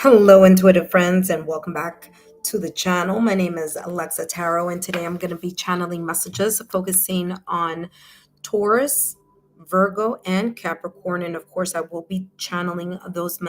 Hello, intuitive friends, and welcome back to the channel. My name is Lexa Tarot, and today I'm going to be channeling messages focusing on Taurus, Virgo, and Capricorn. And of course, I will be channeling those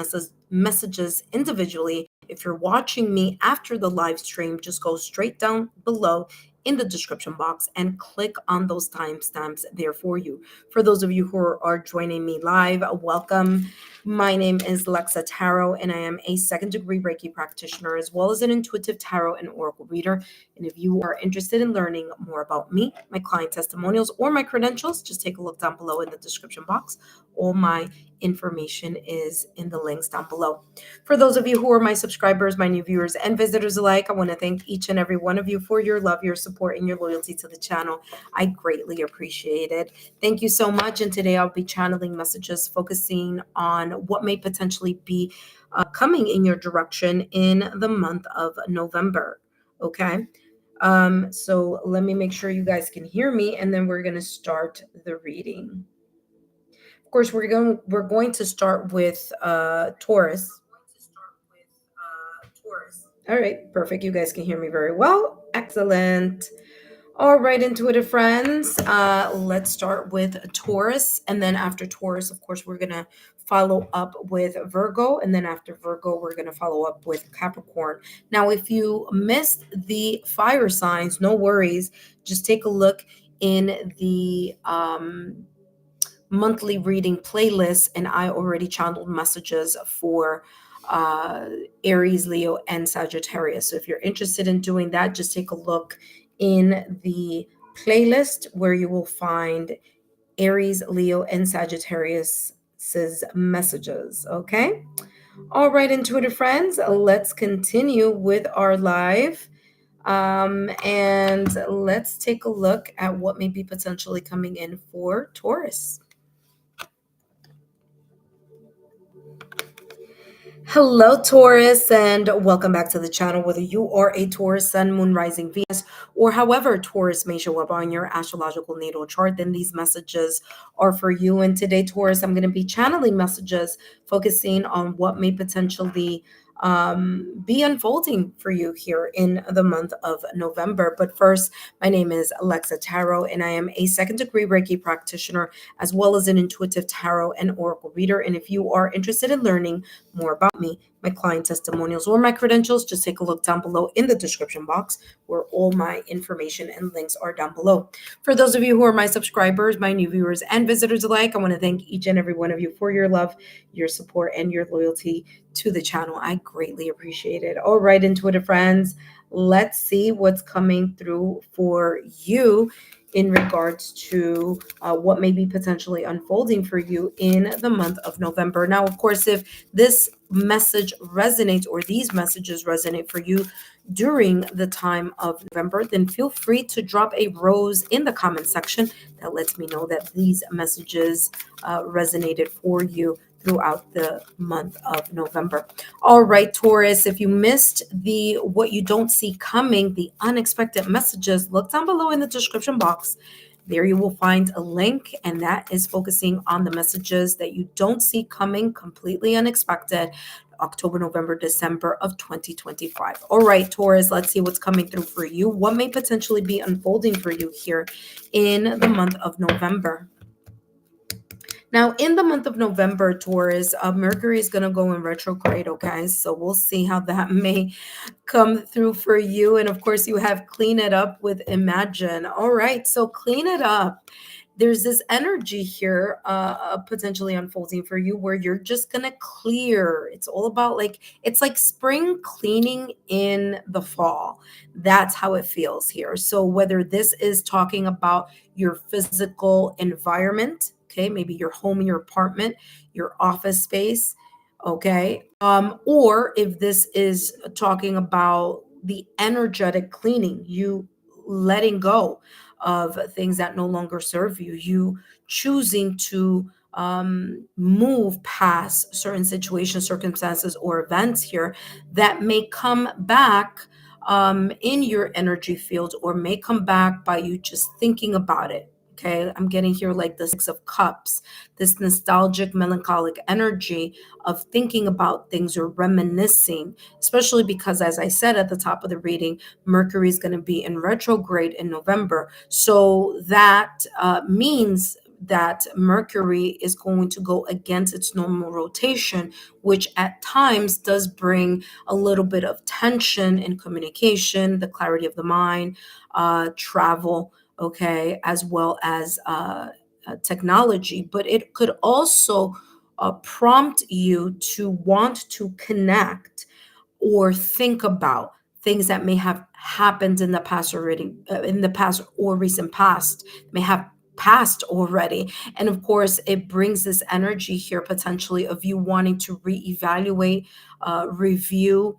messages individually. If you're watching me after the live stream, just go straight down below in the description box and click on those timestamps there for you. For those of you who are joining me live, welcome. My name is Lexa Tarot, and I am a second degree Reiki practitioner as well as an intuitive tarot and oracle reader. And if you are interested in learning more about me, my client testimonials, or my credentials, just take a look down below in the description box. All my information is in the links down below. For those of you who are my subscribers, my new viewers, and visitors alike, I want to thank each and every one of you for your love, your support, and your loyalty to the channel. I greatly appreciate it. Thank you so much. And today I'll be channeling messages focusing on what may potentially be coming in your direction in the month of November. Okay. So let me make sure you guys can hear me, and then we're going to start the reading. Of course, we're going to start with Taurus. All right, perfect. You guys can hear me very well. Excellent. All right, intuitive friends, let's start with Taurus. And then after Taurus, of course, we're going to follow up with Virgo. And then after Virgo, we're going to follow up with Capricorn. Now, if you missed the fire signs, no worries. Just take a look in the monthly reading playlist. And I already channeled messages for Aries, Leo, and Sagittarius. So if you're interested in doing that, just take a look in the playlist where you will find Aries, Leo, and Sagittarius's messages. Okay. All right, intuitive friends, let's continue with our live. And let's take a look at what may be potentially coming in for Taurus. Hello, Taurus, and welcome back to the channel. Whether you are a Taurus, Sun, Moon, Rising, Venus, or however Taurus may show up on your astrological natal chart, then these messages are for you. And today, Taurus, I'm going to be channeling messages focusing on what may potentially be unfolding for you here in the month of November. But first, my name is Lexa Tarot, and I am a second degree Reiki practitioner as well as an intuitive tarot and oracle reader. And if you are interested in learning more about me, my client testimonials, or my credentials, just take a look down below in the description box where all my information and links are down below. For those of you who are my subscribers, my new viewers, and visitors alike, I want to thank each and every one of you for your love, your support, and your loyalty to the channel. I greatly appreciate it. All right, intuitive friends, let's see what's coming through for you in regards to what may be potentially unfolding for you in the month of November. Now, of course, if this message resonates or these messages resonate for you during the time of November, then feel free to drop a rose in the comment section. That lets me know that these messages resonated for you throughout the month of November. All right, Taurus, if you missed the what you don't see coming, the unexpected messages, look down below in the description box. There you will find a link, and that is focusing on the messages that you don't see coming, completely unexpected, October, November, December of 2025. All right, Taurus, let's see what's coming through for you. What may potentially be unfolding for you here in the month of November? Now, in the month of November, Taurus, Mercury is going to go in retrograde, okay? So we'll see how that may come through for you. And of course, you have Clean It Up with Imagine. All right, so clean it up. There's this energy here potentially unfolding for you where you're just going to clear. It's all about it's like spring cleaning in the fall. That's how it feels here. So whether this is talking about your physical environment, okay, maybe your home, your apartment, your office space, okay, or if this is talking about the energetic cleaning, you letting go of things that no longer serve you, you choosing to move past certain situations, circumstances, or events here that may come back in your energy field or may come back by you just thinking about it. Okay, I'm getting here like the Six of Cups, this nostalgic, melancholic energy of thinking about things or reminiscing, especially because, as I said at the top of the reading, Mercury is going to be in retrograde in November. So that means that Mercury is going to go against its normal rotation, which at times does bring a little bit of tension in communication, the clarity of the mind, travel, okay, as well as technology. But it could also prompt you to want to connect or think about things that may have happened in the past already, in the past or recent past, may have passed already. And of course, it brings this energy here potentially of you wanting to reevaluate, review,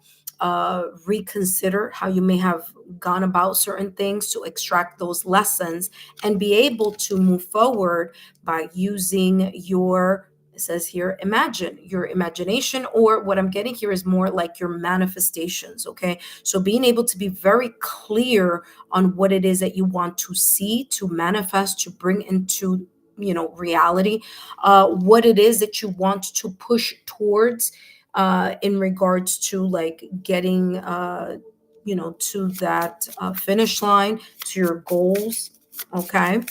reconsider how you may have gone about certain things to extract those lessons and be able to move forward by using your, it says here, imagine your imagination, or what I'm getting here is more like your manifestations. Okay, so being able to be very clear on what it is that you want to see, to manifest, to bring into, reality, what it is that you want to push towards, in regards to like getting to that finish line, to your goals. Okay,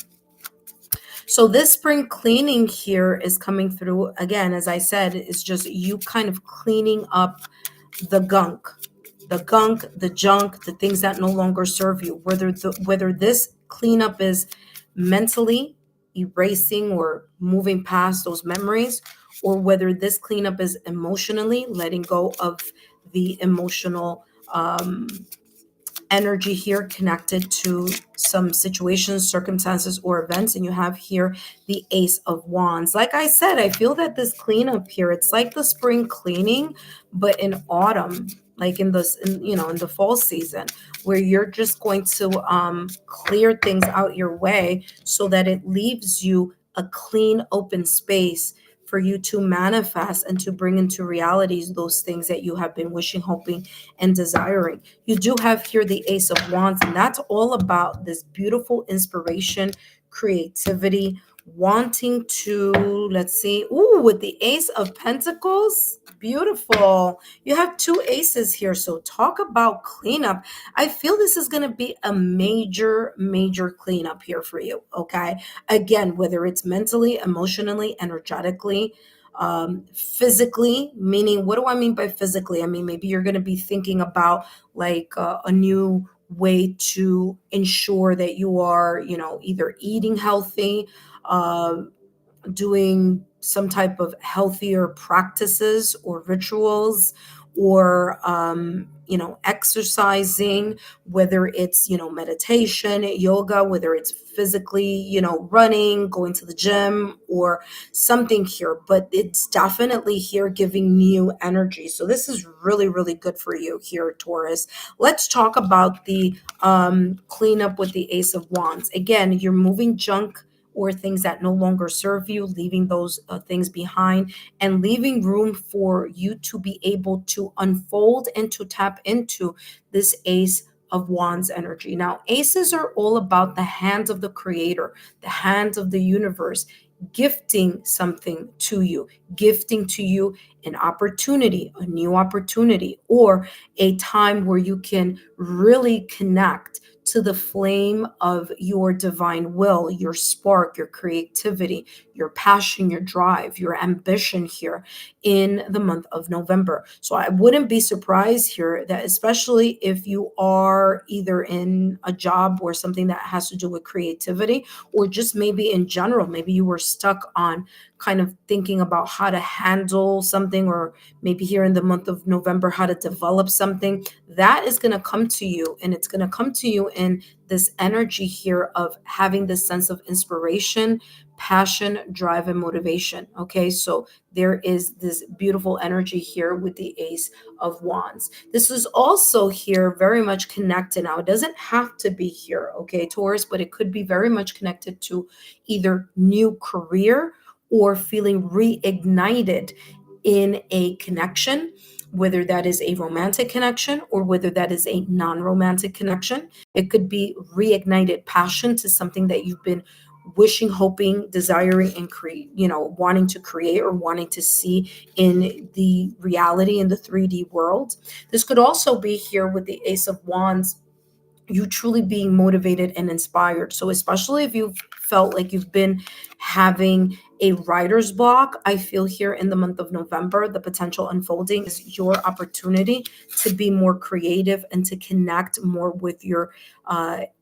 so this spring cleaning here is coming through again. As I said, it's just you kind of cleaning up the gunk, the junk, the things that no longer serve you. Whether this cleanup is mentally erasing or moving past those memories, or whether this cleanup is emotionally letting go of the emotional energy here connected to some situations, circumstances, or events. And you have here the Ace of Wands. Like I said, I feel that this cleanup here, it's like the spring cleaning, but in autumn, like in this, in the fall season, where you're just going to clear things out your way so that it leaves you a clean, open space for you to manifest and to bring into realities those things that you have been wishing, hoping, and desiring. You do have here the Ace of Wands, and that's all about this beautiful inspiration, creativity, wanting to, let's see, ooh, with the Ace of Pentacles, beautiful. You have two aces here, so talk about cleanup. I feel this is going to be a major, major cleanup here for you, okay? Again, whether it's mentally, emotionally, energetically, physically, meaning, what do I mean by physically? I mean, maybe you're going to be thinking about like a new way to ensure that you are, either eating healthy, uh, doing some type of healthier practices or rituals, or exercising, whether it's meditation, yoga, whether it's physically running, going to the gym, or something here. But it's definitely here giving new energy, so this is really, really good for you here, Taurus. Let's talk about the cleanup with the Ace of Wands. Again, you're moving junk or things that no longer serve you, leaving those things behind, and leaving room for you to be able to unfold and to tap into this Ace of Wands energy. Now, aces are all about the hands of the creator, the hands of the universe, gifting something to you, gifting to you an opportunity, a new opportunity, or a time where you can really connect to the flame of your divine will, your spark, your creativity, your passion, your drive, your ambition here in the month of November. So I wouldn't be surprised here that, especially if you are either in a job or something that has to do with creativity, or just maybe in general, maybe you were stuck on kind of thinking about how to handle something, or maybe here in the month of November, how to develop something, that is going to come to you. And it's going to come to you in this energy here of having this sense of inspiration, passion, drive, and motivation. Okay, so there is this beautiful energy here with the Ace of Wands. This is also here very much connected. Now, it doesn't have to be here, okay, Taurus, but it could be very much connected to either new career or feeling reignited in a connection, whether that is a romantic connection or whether that is a non-romantic connection. It could be reignited passion to something that you've been wishing, hoping, desiring, and create, wanting to create or wanting to see in the reality in the 3D world. This could also be here with the Ace of Wands, you truly being motivated and inspired. So especially if you've felt like you've been having a writer's block, I feel here in the month of November, the potential unfolding is your opportunity to be more creative and to connect more with your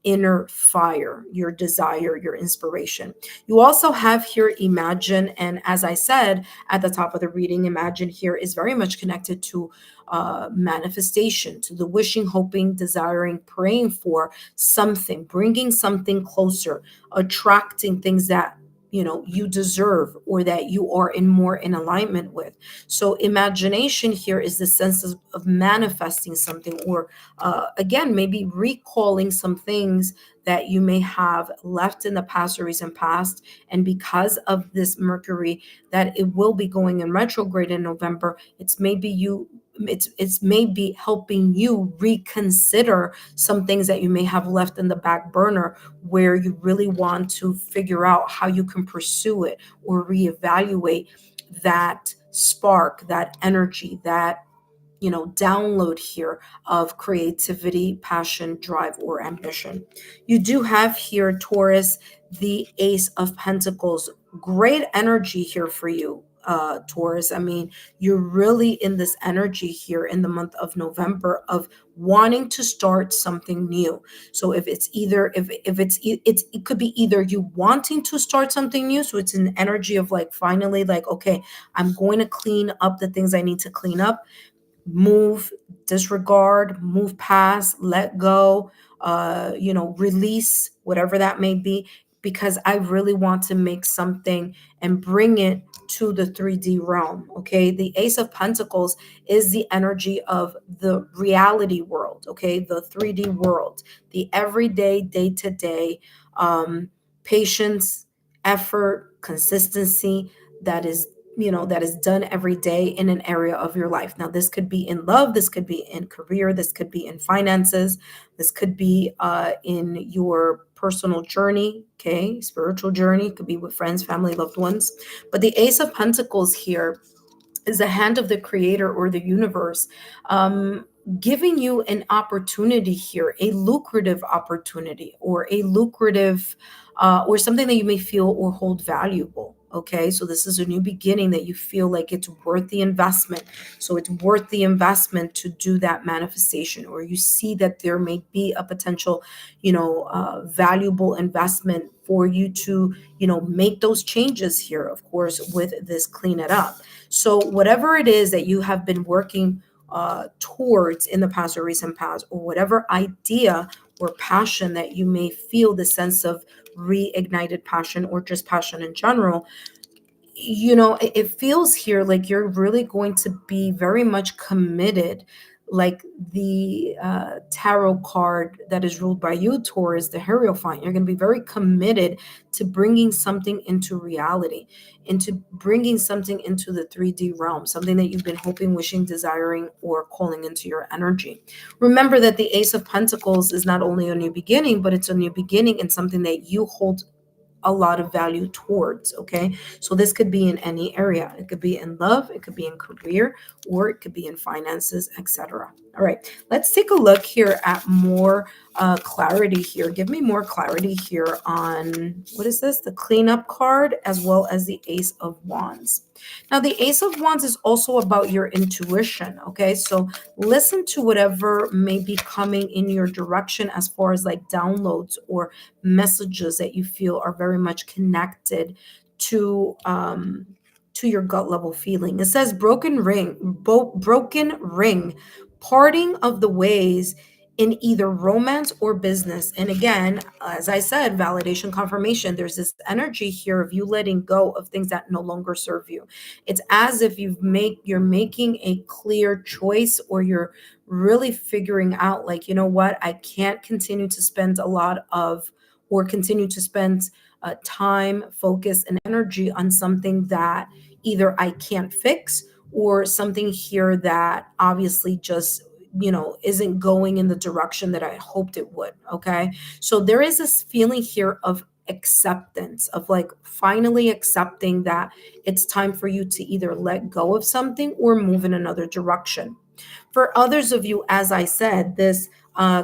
inner fire, your desire, your inspiration. You also have here Imagine. And as I said at the top of the reading, Imagine here is very much connected to manifestation, to the wishing, hoping, desiring, praying for something, bringing something closer, attracting things that you deserve or that you are more in alignment with. So imagination here is the sense of manifesting something, or again, maybe recalling some things that you may have left in the past or recent past. And because of this Mercury that it will be going in retrograde in November, it's maybe helping you reconsider some things that you may have left in the back burner, where you really want to figure out how you can pursue it or reevaluate that spark, that energy, that download here of creativity, passion, drive, or ambition. You do have here, Taurus, the Ace of Pentacles. Great energy here for you, Taurus. I mean, you're really in this energy here in the month of November of wanting to start something new. So if it's either if it could be either you wanting to start something new, so it's an energy of like finally like, okay, I'm going to clean up the things I need to clean up, move, disregard, move past, let go, release, whatever that may be, because I really want to make something and bring it to the 3D realm. Okay. The Ace of Pentacles is the energy of the reality world. Okay. The 3D world, the everyday, day to day, patience, effort, consistency that is done every day in an area of your life. Now, this could be in love, this could be in career, this could be in finances, this could be in your personal journey, okay, spiritual journey, it could be with friends, family, loved ones. But the Ace of Pentacles here is the hand of the creator or the universe, giving you an opportunity here, a lucrative opportunity, or a lucrative or something that you may feel or hold valuable. Okay, so this is a new beginning that you feel like it's worth the investment. So it's worth the investment to do that manifestation, or you see that there may be a potential, valuable investment for you to, make those changes here, of course, with this clean it up. So whatever it is that you have been working towards in the past or recent past, or whatever idea or passion that you may feel the sense of reignited passion or just passion in general, it feels here like you're really going to be very much committed, like the tarot card that is ruled by you, Taurus, the Hierophant. You're going to be very committed to bringing something into reality, into bringing something into the 3D realm, something that you've been hoping, wishing, desiring, or calling into your energy. Remember that the Ace of Pentacles is not only a new beginning, but it's a new beginning and something that you hold a lot of value towards. Okay, so this could be in any area. It could be in love, it could be in career, or it could be in finances, etc. All right, let's take a look here at more clarity here. Give me more clarity here on, what is this, the cleanup card, as well as the Ace of Wands. Now, the Ace of Wands is also about your intuition. Okay, so listen to whatever may be coming in your direction as far as like downloads or messages that you feel are very much connected to your gut level feeling. It says broken ring, parting of the ways in either romance or business. And again, as I said, validation, confirmation, there's this energy here of you letting go of things that no longer serve you. It's as if you're making a clear choice, or you're really figuring out like, you know what, I can't continue to spend a lot of, or continue to spend time, focus, and energy on something that either I can't fix, or something here that obviously just isn't going in the direction that I hoped it would. Okay, so there is this feeling here of acceptance, of like finally accepting that it's time for you to either let go of something or move in another direction. For others of you, as I said, this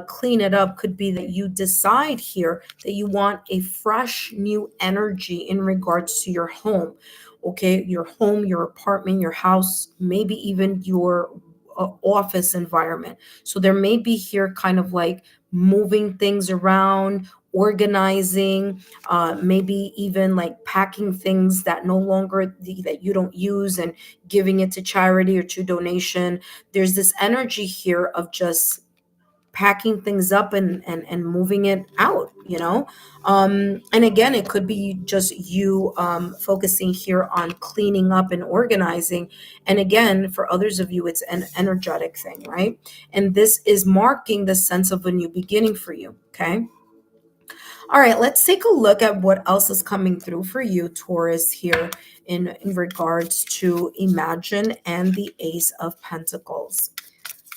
clean it up could be that you decide here that you want a fresh new energy in regards to your home. Okay, your home, your apartment, your house, maybe even your office environment. So there may be here kind of like moving things around, organizing, maybe even like packing things that no longer that you don't use and giving it to charity or to donation. There's this energy here of just packing things up and moving it out, and again, it could be just you focusing here on cleaning up and organizing. And again, for others of you, it's an energetic thing, right? And this is marking the sense of a new beginning for you. Okay, all right, let's take a look at what else is coming through for you, Taurus, here in regards to Imagine and the Ace of Pentacles.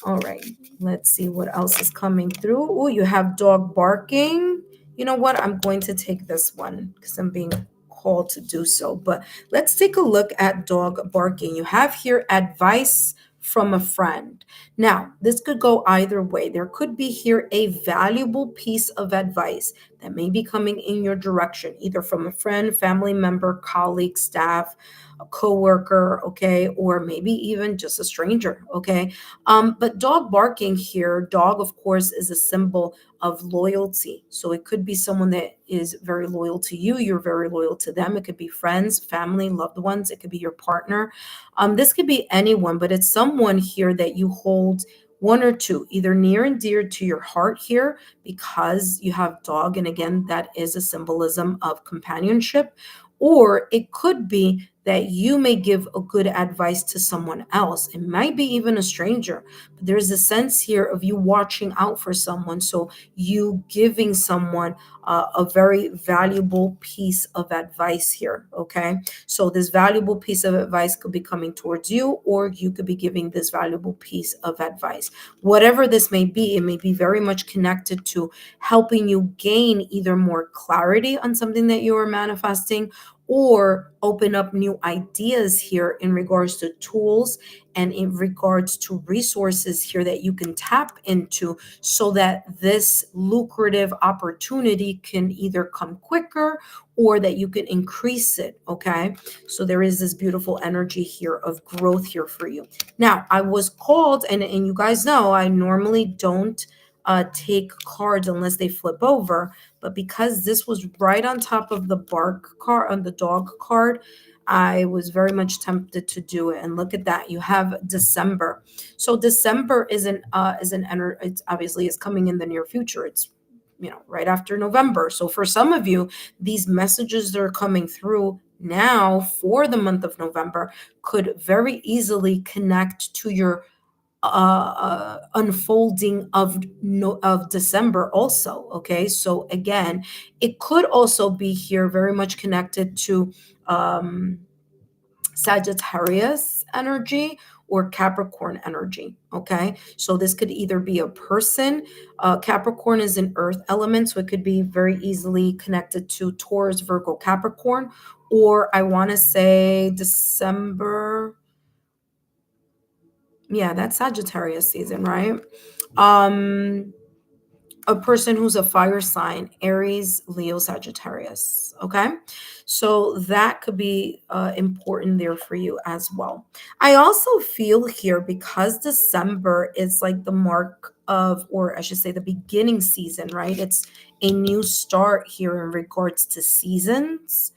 All right, let's see what else is coming through. Oh, you have dog barking. You know what? I'm going to take this one because I'm being called to do so. But let's take a look at dog barking. You have here advice from a friend. Now, this could go either way. There could be here a valuable piece of advice that may be coming in your direction, either from a friend, family member, colleague, staff, a coworker, okay, or maybe even just a stranger, okay. But dog barking here, dog, of course, is a symbol of loyalty. So it could be someone that is very loyal to you. You're very loyal to them. It could be friends, family, loved ones. It could be your partner. This could be anyone, but it's someone here that you hold one or two, either near and dear to your heart here, because you have dog. And again, that is a symbolism of companionship. Or it could be that you may give a good advice to someone else. It might be even a stranger, but there's a sense here of you watching out for someone. So you giving someone a very valuable piece of advice here. Okay. So this valuable piece of advice could be coming towards you, or you could be giving this valuable piece of advice. Whatever this may be, it may be very much connected to helping you gain either more clarity on something that you are manifesting, or open up new ideas here in regards to tools and in regards to resources here that you can tap into, so that this lucrative opportunity can either come quicker or that you can increase it. Okay, so there is this beautiful energy here of growth here for you. Now, I was called, and you guys know I normally don't take cards unless they flip over, but because this was right on top of the bark card, on the dog card, I was very much tempted to do it. And look at that, you have December. So December it's obviously is coming in the near future. It's right after November. So for some of you, these messages that are coming through now for the month of November could very easily connect to your unfolding of December also. Okay, so again, it could also be here very much connected to um, Sagittarius energy or Capricorn energy. Okay, so this could either be a person. Capricorn is an earth element, so it could be very easily connected to Taurus, Virgo, Capricorn, or I want to say December. Yeah, that's Sagittarius season, right? Um, a person who's a fire sign, Aries, Leo, Sagittarius. Okay. So that could be important there for you as well. I also feel here, because December is like the mark of, or I should say, the beginning season, right? It's a new start here in regards to seasons.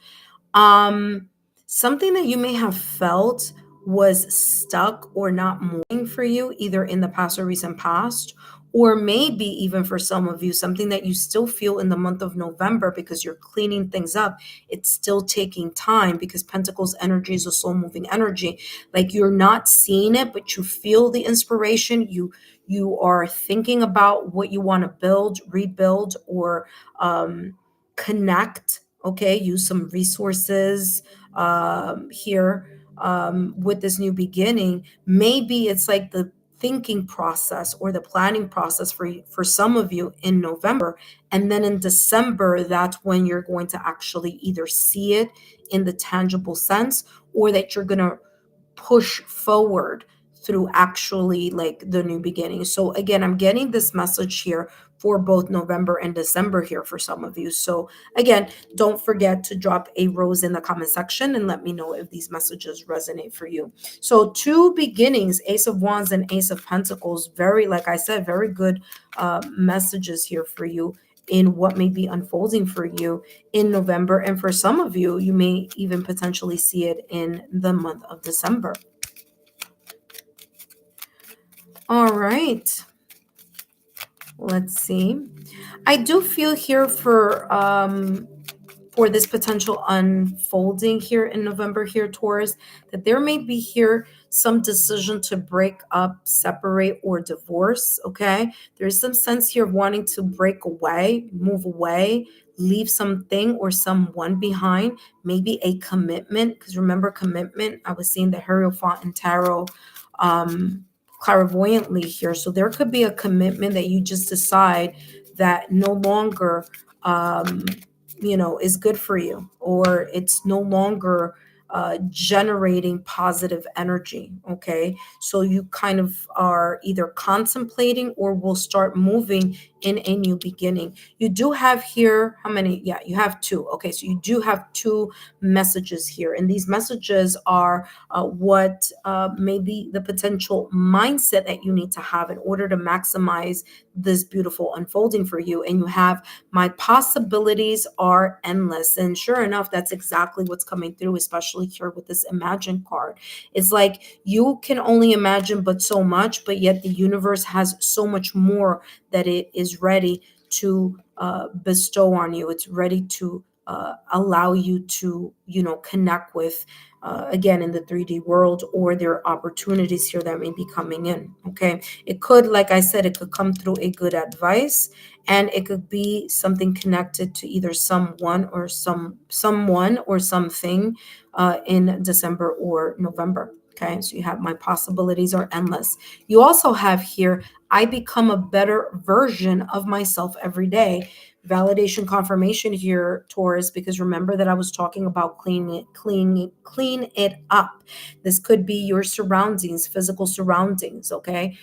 um, Something that you may have felt was stuck or not moving for you, either in the past or recent past, or maybe even for some of you, something that you still feel in the month of November because you're cleaning things up. It's still taking time, because Pentacles energy is a soul moving energy. Like, you're not seeing it, but you feel the inspiration. You are thinking about what you want to build, rebuild, or connect. Okay, use some resources here with this new beginning. Maybe it's like the thinking process or the planning process for some of you in November. And then in December, that's when you're going to actually either see it in the tangible sense, or that you're going to push forward through actually like the new beginning. So again, I'm getting this message here for both November and December here for some of you. So again, don't forget to drop a rose in the comment section and let me know if these messages resonate for you. So two beginnings, Ace of Wands and Ace of Pentacles, very, like I said, very good messages here for you in what may be unfolding for you in November. And for some of you, you may even potentially see it in the month of December. All right. Let's see. I do feel here for this potential unfolding here in November here, Taurus, that there may be here some decision to break up, separate, or divorce, okay? There's some sense here of wanting to break away, move away, leave something or someone behind, maybe a commitment, because remember commitment, I was seeing the Hierophant and Tarot clairvoyantly here. So there could be a commitment that you just decide that no longer is good for you, or it's no longer generating positive energy. Okay, so you kind of are either contemplating or will start moving in a new beginning. You do have here, how many? Yeah, you have two. Okay, so you do have two messages here, and these messages are what maybe the potential mindset that you need to have in order to maximize this beautiful unfolding for you. And you have, my possibilities are endless. And sure enough, that's exactly what's coming through, especially here with this Imagine card. It's like you can only imagine but so much, but yet the universe has so much more that it is ready to bestow on you. It's ready to allow you to, connect with, again, in the 3D world, or there are opportunities here that may be coming in. Okay. It could, like I said, it could come through a good advice, and it could be something connected to either someone or someone or something in December or November. Okay, so you have, my possibilities are endless. You also have here, I become a better version of myself every day. Validation confirmation here, Taurus, because remember that I was talking about clean it up. This could be your surroundings, physical surroundings, okay?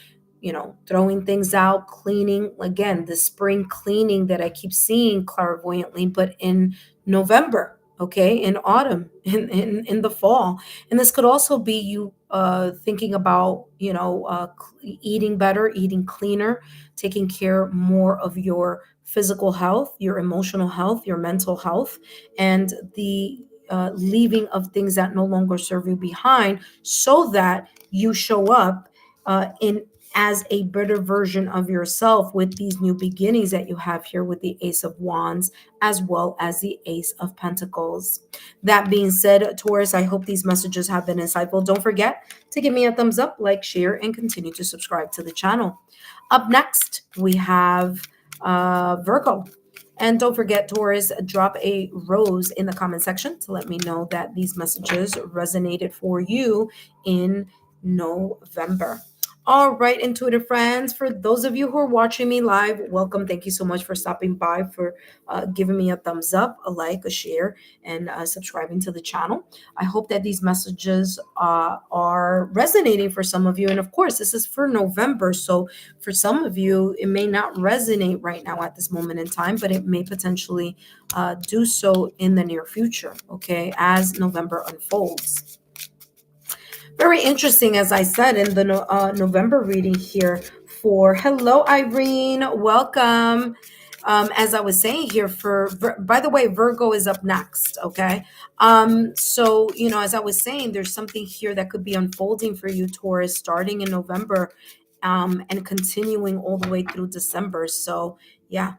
Throwing things out, cleaning, again, the spring cleaning that I keep seeing clairvoyantly, but in November, okay, in autumn, in the fall. And this could also be you thinking about, eating better, eating cleaner, taking care more of your physical health, your emotional health, your mental health, and the leaving of things that no longer serve you behind, so that you show up in as a better version of yourself with these new beginnings that you have here with the Ace of Wands, as well as the Ace of Pentacles. That being said, Taurus, I hope these messages have been insightful. Don't forget to give me a thumbs up, like, share, and continue to subscribe to the channel. Up next, we have Virgo. And don't forget, Taurus, drop a rose in the comment section to let me know that these messages resonated for you in November. All right, intuitive friends, for those of you who are watching me live, welcome. Thank you so much for stopping by, for giving me a thumbs up, a like, a share, and subscribing to the channel. I hope that these messages are resonating for some of you. And of course, this is for November. So for some of you, it may not resonate right now at this moment in time, but it may potentially do so in the near future, okay, as November unfolds. Very interesting, as I said in the November reading here for, hello, Irene, welcome. As I was saying here by the way, Virgo is up next, okay? So, as I was saying, there's something here that could be unfolding for you, Taurus, starting in November and continuing all the way through December. So, yeah.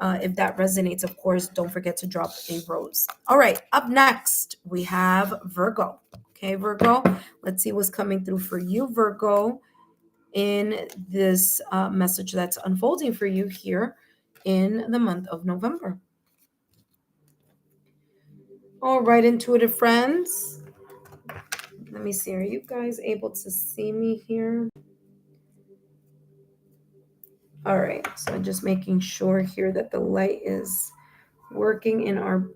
If that resonates, of course, don't forget to drop a rose. All right, up next, we have Virgo. Okay, Virgo, let's see what's coming through for you, Virgo, in this message that's unfolding for you here in the month of November. All right, intuitive friends. Let me see. Are you guys able to see me here? All right, so just making sure here that the light is working in our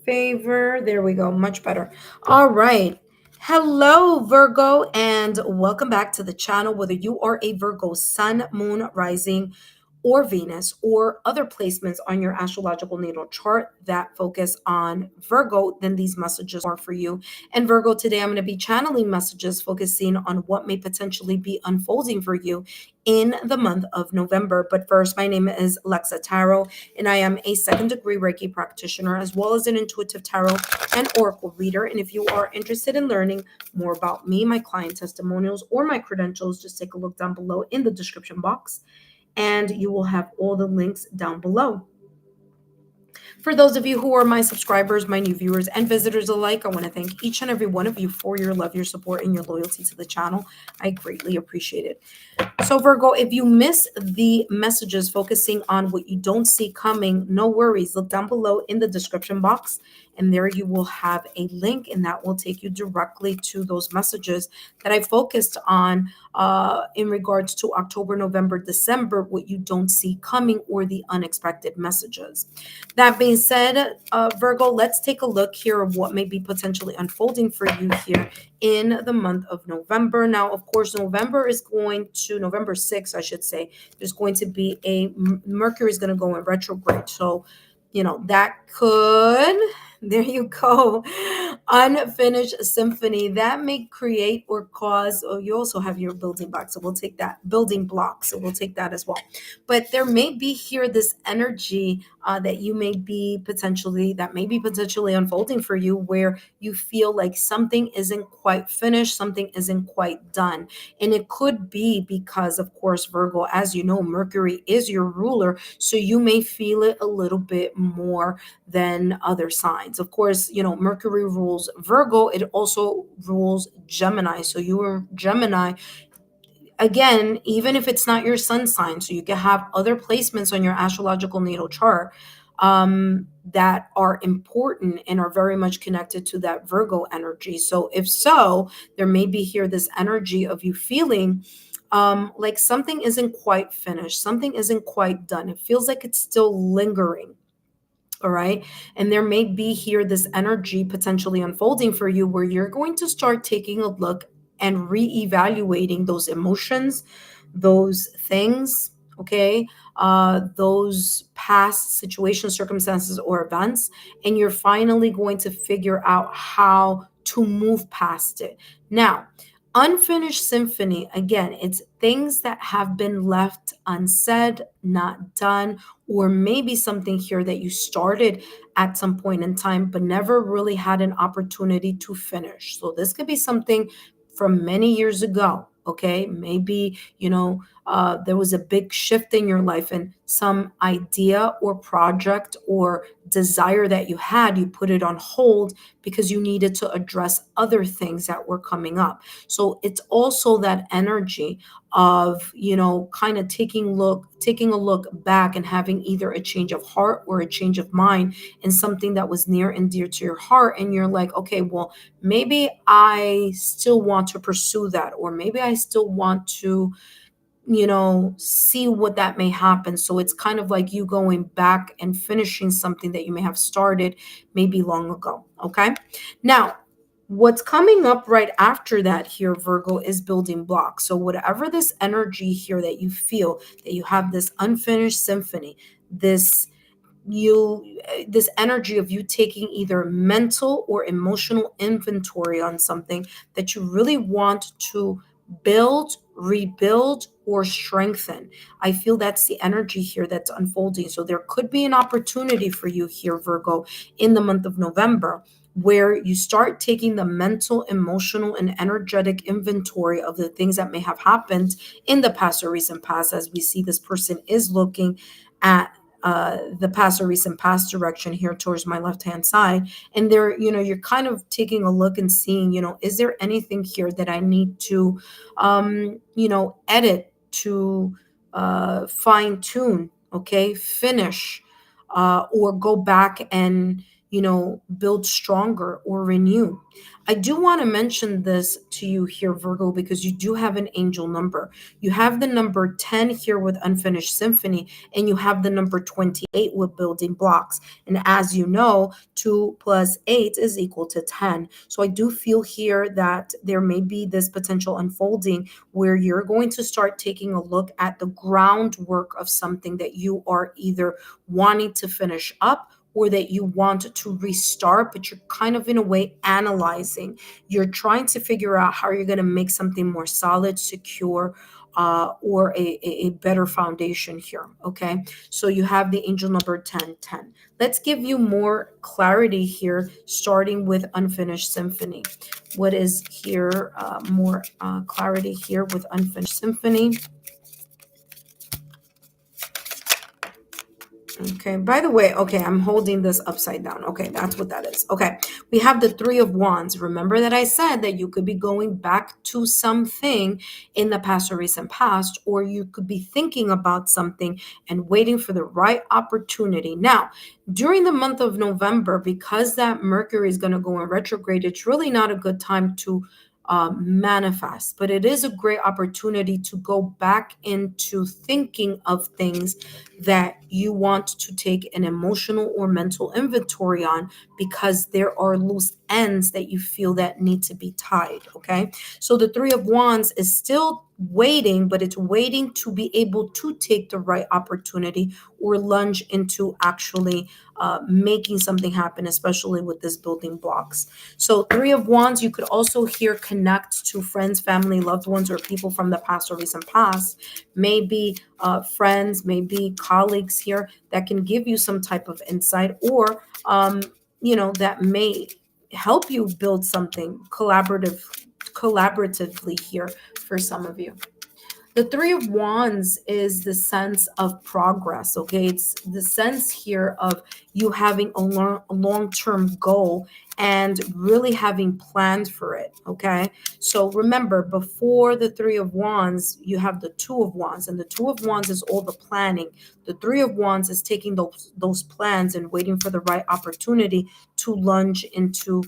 favor. There we go, much better. All right. Hello, Virgo, and welcome back to the channel. Whether you are a Virgo sun, moon, rising, or Venus, or other placements on your astrological natal chart that focus on Virgo, then these messages are for you. And Virgo, today I'm going to be channeling messages focusing on what may potentially be unfolding for you in the month of November. But first, my name is Lexa Tarot, and I am a second degree Reiki practitioner, as well as an intuitive tarot and oracle reader. And if you are interested in learning more about me, my client testimonials, or my credentials, just take a look down below in the description box, and you will have all the links down below. For those of you who are my subscribers, my new viewers, and visitors alike, I want to thank each and every one of you for your love, your support, and your loyalty to the channel. I greatly appreciate it. So Virgo, if you miss the messages focusing on what you don't see coming, no worries. Look down below in the description box, and there you will have a link, and that will take you directly to those messages that I focused on in regards to October, November, December, what you don't see coming, or the unexpected messages. That being said, Virgo, let's take a look here of what may be potentially unfolding for you here in the month of November. Now, of course, November 6th, I should say, there's going to be Mercury is going to go in retrograde. So, that could, there you go, unfinished symphony that may create or cause, oh, you also have your building block. So we'll take that building block. So we'll take that as well. But there may be here this energy that may be potentially unfolding for you, where you feel like something isn't quite finished, something isn't quite done. And it could be because, of course, Virgo, as you know, Mercury is your ruler. So you may feel it a little bit more than other signs. Of course, Mercury rules Virgo. It also rules Gemini. So you are Gemini. Again, even if it's not your sun sign, so you can have other placements on your astrological natal chart that are important and are very much connected to that Virgo energy. So if so, there may be here this energy of you feeling like something isn't quite finished, something isn't quite done. It feels like it's still lingering. All right. And there may be here this energy potentially unfolding for you, where you're going to start taking a look and reevaluating those emotions, those things, okay, those past situations, circumstances, or events. And you're finally going to figure out how to move past it. Now, unfinished symphony, again, it's things that have been left unsaid, not done, or maybe something here that you started at some point in time but never really had an opportunity to finish. So this could be something from many years ago. Okay, maybe there was a big shift in your life, and some idea or project or desire that you put it on hold because you needed to address other things that were coming up. So it's also that energy of kind of taking a look back and having either a change of heart or a change of mind in something that was near and dear to your heart, and you're like, okay, well, maybe I still want to pursue that, or maybe I still want to see what that may happen. So it's kind of like you going back and finishing something that you may have started maybe long ago. Okay, now what's coming up right after that here, Virgo, is building blocks. So whatever this energy here that you feel, that you have this unfinished symphony, this energy of you taking either mental or emotional inventory on something that you really want to build, rebuild, or strengthen. I feel that's the energy here that's unfolding. So there could be an opportunity for you here, Virgo, in the month of November, where you start taking the mental, emotional, and energetic inventory of the things that may have happened in the past or recent past, as we see this person is looking at the past or recent past direction here towards my left hand side. And there, you're kind of taking a look and seeing, is there anything here that I need to edit, to fine tune, okay, finish, or go back and build stronger or renew. I do want to mention this to you here, Virgo, because you do have an angel number. You have the number 10 here with Unfinished Symphony, and you have the number 28 with Building Blocks. And as you know, 2 plus 8 is equal to 10. So I do feel here that there may be this potential unfolding where you're going to start taking a look at the groundwork of something that you are either wanting to finish up or that you want to restart, but you're kind of in a way analyzing. You're trying to figure out how you're going to make something more solid, secure, or a better foundation here. Okay. So you have the angel number 1010. Let's give you more clarity here, starting with Unfinished Symphony. What is here? More clarity here with Unfinished Symphony. Okay, by the way, okay, I'm holding this upside down. Okay, that's what that is. Okay, we have the Three of Wands. Remember that I said that you could be going back to something in the past or recent past, or you could be thinking about something and waiting for the right opportunity. Now, during the month of November, because that Mercury is going to go in retrograde, it's really not a good time to manifest, but it is a great opportunity to go back into thinking of things that you want to take an emotional or mental inventory on, because there are loose ends that you feel that need to be tied. Okay, so the Three of Wands is still waiting, but it's waiting to be able to take the right opportunity or lunge into actually making something happen, especially with this Building Blocks. So Three of Wands, you could also here connect to friends, family, loved ones, or people from the past or recent past. Maybe friends, maybe colleagues here that can give you some type of insight, or that may help you build something collaboratively here for some of you. The Three of Wands is the sense of progress. Okay, it's the sense here of you having a long-term goal and really having planned for it. Okay, so remember, before the Three of Wands, you have the Two of Wands, and the Two of Wands is all the planning. The Three of Wands is taking those plans and waiting for the right opportunity to lunge into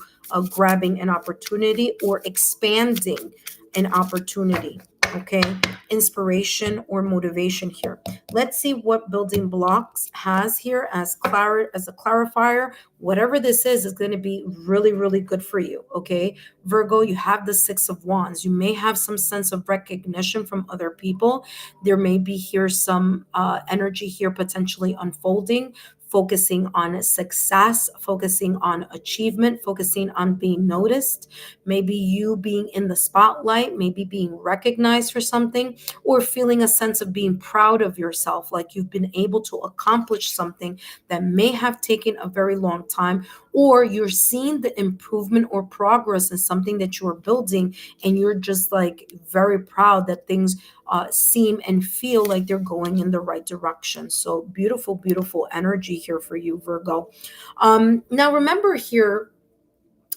grabbing an opportunity or expanding an opportunity. Okay, inspiration or motivation here. Let's see what Building Blocks has here as a clarifier. Whatever this is going to be really, really good for you. Okay, Virgo, you have the Six of Wands. You may have some sense of recognition from other people. There may be here some energy here potentially unfolding, focusing on success, focusing on achievement, focusing on being noticed, maybe you being in the spotlight, maybe being recognized for something, or feeling a sense of being proud of yourself, like you've been able to accomplish something that may have taken a very long time, or you're seeing the improvement or progress in something that you're building, and you're just like very proud that things seem and feel like they're going in the right direction. So beautiful, beautiful energy here for you, Virgo. Now remember here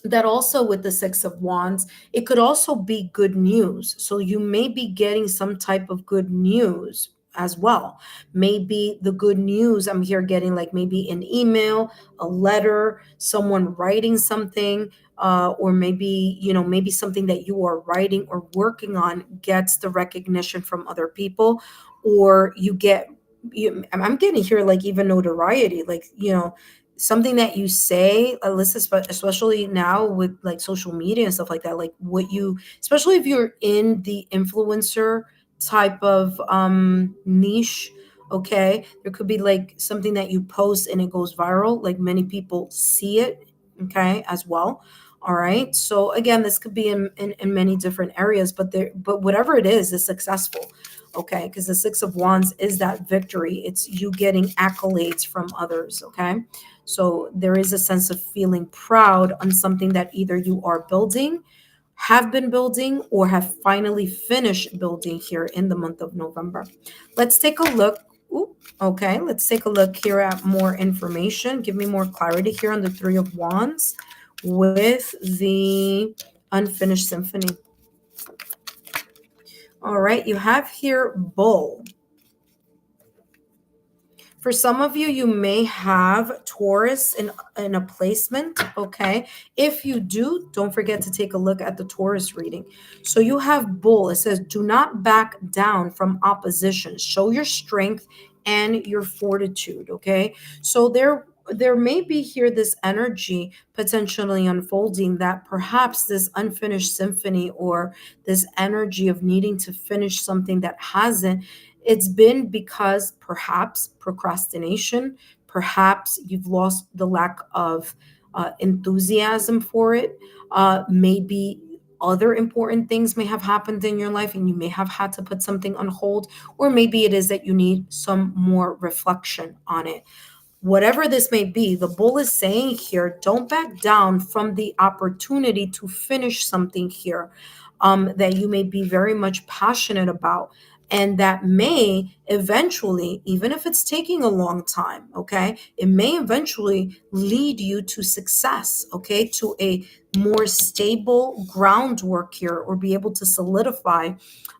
that also with the Six of Wands, it could also be good news. So you may be getting some type of good news as well. Maybe the good news I'm here getting, like maybe an email, a letter, someone writing something, or maybe something that you are writing or working on gets the recognition from other people, or I'm getting here like even notoriety, like something that you say, Alyssa, especially now with like social media and stuff like that, like what you, especially if you're in the influencer type of niche. Okay, there could be like something that you post and it goes viral, like many people see it, okay, as well. All right, so again, this could be in many different areas, but whatever it is successful. Okay, because the Six of Wands is that victory. It's you getting accolades from others. Okay, so there is a sense of feeling proud on something that either you are building, have been building, or have finally finished building here in the month of November. Let's take a look. Ooh, okay, let's take a look here at more information. Give me more clarity here on the Three of Wands with the Unfinished Symphony. All right, you have here Bull. For some of you, you may have Taurus in a placement, okay? If you do, don't forget to take a look at the Taurus reading. So you have Bull. It says, do not back down from opposition. Show your strength and your fortitude, okay? So there may be here this energy potentially unfolding that perhaps this unfinished symphony or this energy of needing to finish something that hasn't, it's been because perhaps procrastination, perhaps you've lost the lack of enthusiasm for it, maybe other important things may have happened in your life and you may have had to put something on hold, or maybe it is that you need some more reflection on it. Whatever this may be, the bull is saying here, don't back down from the opportunity to finish something here, that you may be very much passionate about. And that may eventually, even if it's taking a long time, okay, it may eventually lead you to success, okay, to a more stable groundwork here, or be able to solidify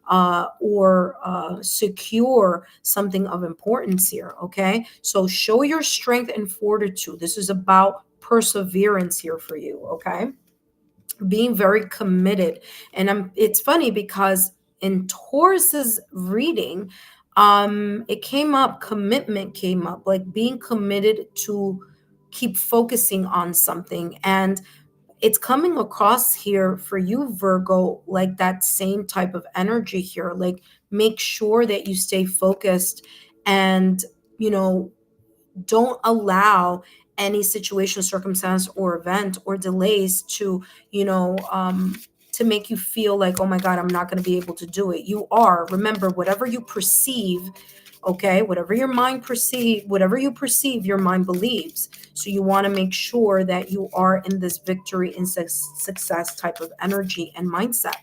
or secure something of importance here. Okay. So show your strength and fortitude. This is about perseverance here for you. Okay. Being very committed. And it's funny because in Taurus's reading, it came up, commitment came up, like being committed to keep focusing on something. And it's coming across here for you, Virgo, like that same type of energy here. Like, make sure that you stay focused and, you know, don't allow any situation, circumstance, or event or delays to, to make you feel like, oh my God, I'm not going to be able to do it. You are. Remember, whatever you perceive, okay, whatever you perceive, your mind believes. So you want to make sure that you are in this victory and success type of energy and mindset.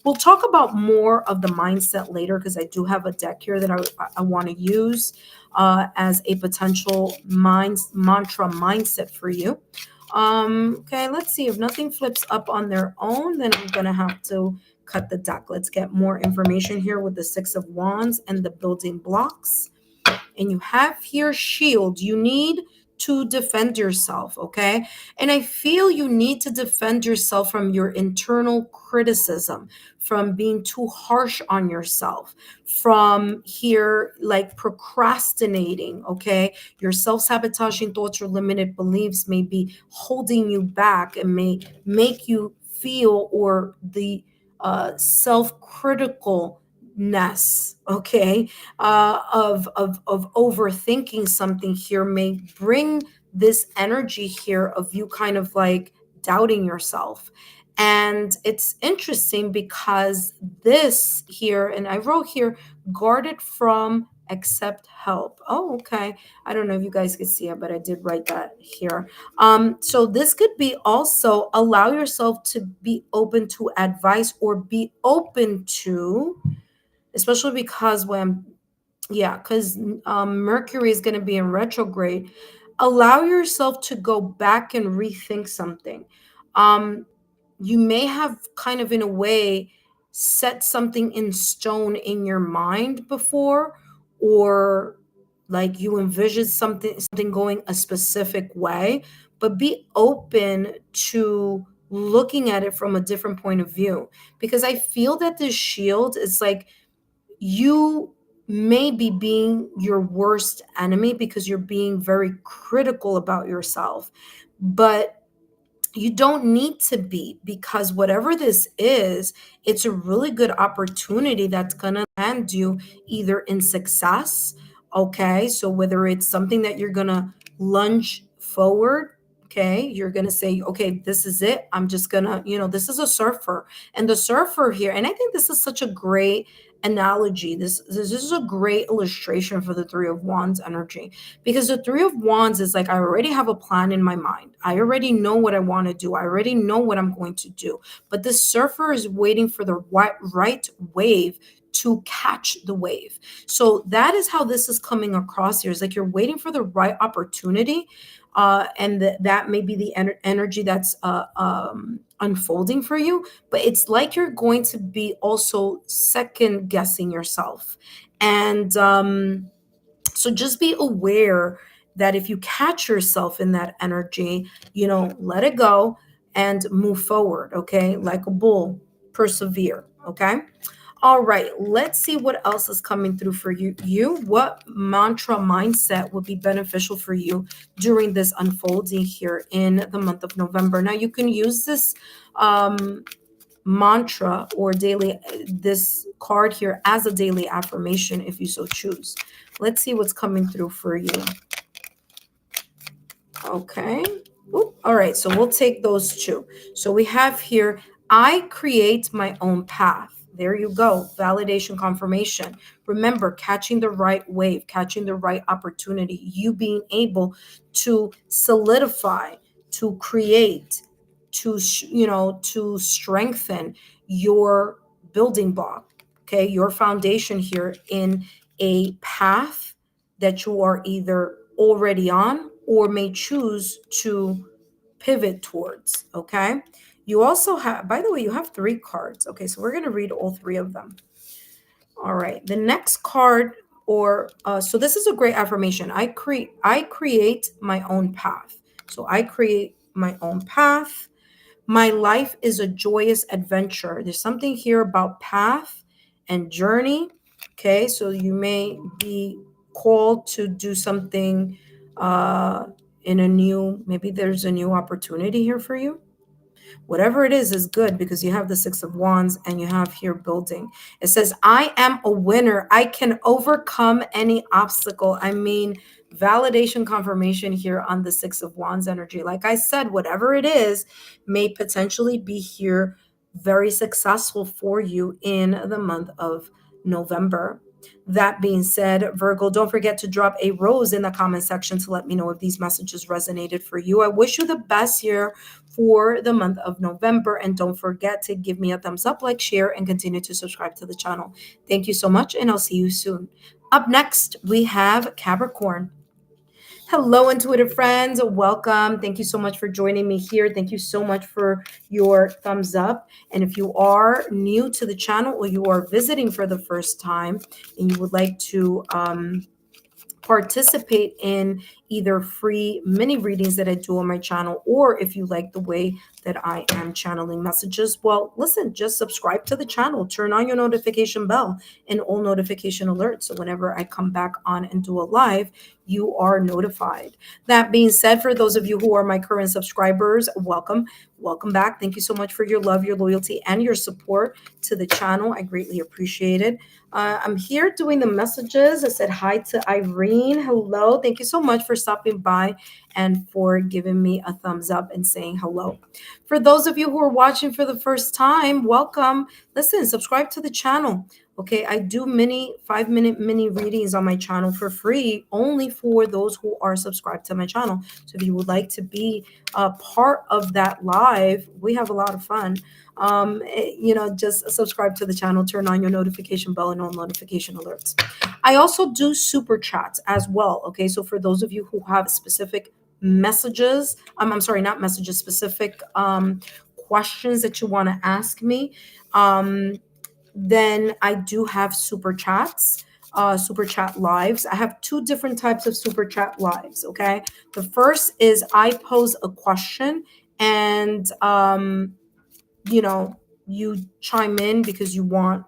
We'll talk about more of the mindset later, because I do have a deck here that I want to use as a potential mantra mindset for you. Okay, let's see. If nothing flips up on their own, then I'm going to have to cut the deck. Let's get more information here with the Six of Wands and the building blocks. And you have here shield. You need to defend yourself, okay? And I feel you need to defend yourself from your internal criticism, from being too harsh on yourself, from here like procrastinating, okay? Your self-sabotaging thoughts or limited beliefs may be holding you back and may make you feel, or the self-critical ness, okay, of overthinking something here may bring this energy here of you kind of like doubting yourself. And it's interesting because this here, and I wrote here, guarded from, accept help. Oh, okay. I don't know if you guys can see it, but I did write that here. So this could be also allow yourself to be open to advice, or be open to, especially because because Mercury is going to be in retrograde. Allow yourself to go back and rethink something. You may have kind of, in a way, set something in stone in your mind before, or like you envisioned something going a specific way, but be open to looking at it from a different point of view, because I feel that this shield is like, you may be being your worst enemy because you're being very critical about yourself. But you don't need to be, because whatever this is, it's a really good opportunity that's going to land you either in success. Okay. So whether it's something that you're going to lunge forward, okay, you're going to say, okay, this is it. I'm just going to, this is a surfer, and the surfer here. And I think this is such a great analogy. This is a great illustration for the Three of Wands energy, because the Three of Wands is like, I already have a plan in my mind. I already know what I want to do. I already know what I'm going to do. But the surfer is waiting for the right wave to catch the wave. So that is how this is coming across here. It's like you're waiting for the right opportunity. And that may be the energy that's unfolding for you. But it's like you're going to be also second guessing yourself. And So just be aware that if you catch yourself in that energy, let it go and move forward, okay? Like a bull, persevere, okay? All right, let's see what else is coming through for you. What mantra mindset would be beneficial for you during this unfolding here in the month of November? Now, you can use this mantra or this card here as a daily affirmation if you so choose. Let's see what's coming through for you. Okay. Oop. All right. So we'll take those two. So we have here, I create my own path. There you go. Validation confirmation. Remember, catching the right wave, catching the right opportunity, you being able to solidify, to create, to strengthen your building block, okay, your foundation here in a path that you are either already on or may choose to pivot towards. Okay. You also have, by the way, you have 3 cards. Okay. So we're going to read all 3 of them. All right. The next card, so this is a great affirmation. I create my own path. So I create my own path. My life is a joyous adventure. There's something here about path and journey. Okay, so you may be called to do something maybe there's a new opportunity here for you. Whatever it is good because you have the 6 of Wands and you have here building. It says, I am a winner. I can overcome any obstacle. I mean, validation confirmation here on the 6 of Wands energy. Like I said, whatever it is may potentially be here very successful for you in the month of November. That being said, Virgo, don't forget to drop a rose in the comment section to let me know if these messages resonated for you. I wish you the best here for the month of November. And don't forget to give me a thumbs up, like, share, and continue to subscribe to the channel. Thank you so much, and I'll see you soon. Up next, we have Capricorn. Hello, intuitive friends. Welcome. Thank you so much for joining me here. Thank you so much for your thumbs up. And if you are new to the channel or you are visiting for the first time and you would like to participate in either free mini readings that I do on my channel, or if you like the way that I am channeling messages, well, listen, just subscribe to the channel, turn on your notification bell and all notification alerts. So whenever I come back on and do a live, you are notified. That being said, for those of you who are my current subscribers, welcome. Welcome back. Thank you so much for your love, your loyalty, and your support to the channel. I greatly appreciate it. I'm here doing the messages. I said hi to Irene. Hello. Thank you so much for stopping by and for giving me a thumbs up and saying hello. For those of you who are watching for the first time, welcome. Listen, subscribe to the channel. Okay, I do 5-minute mini readings on my channel for free, only for those who are subscribed to my channel. So if you would like to be a part of that live, we have a lot of fun. Just subscribe to the channel, turn on your notification bell and all notification alerts. I also do super chats as well. Okay, so for those of you who have specific messages, I'm sorry, not messages, specific questions that you want to ask me, then I do have super chats, super chat lives. I have 2 different types of super chat lives. Okay, the first is I pose a question and you chime in because you want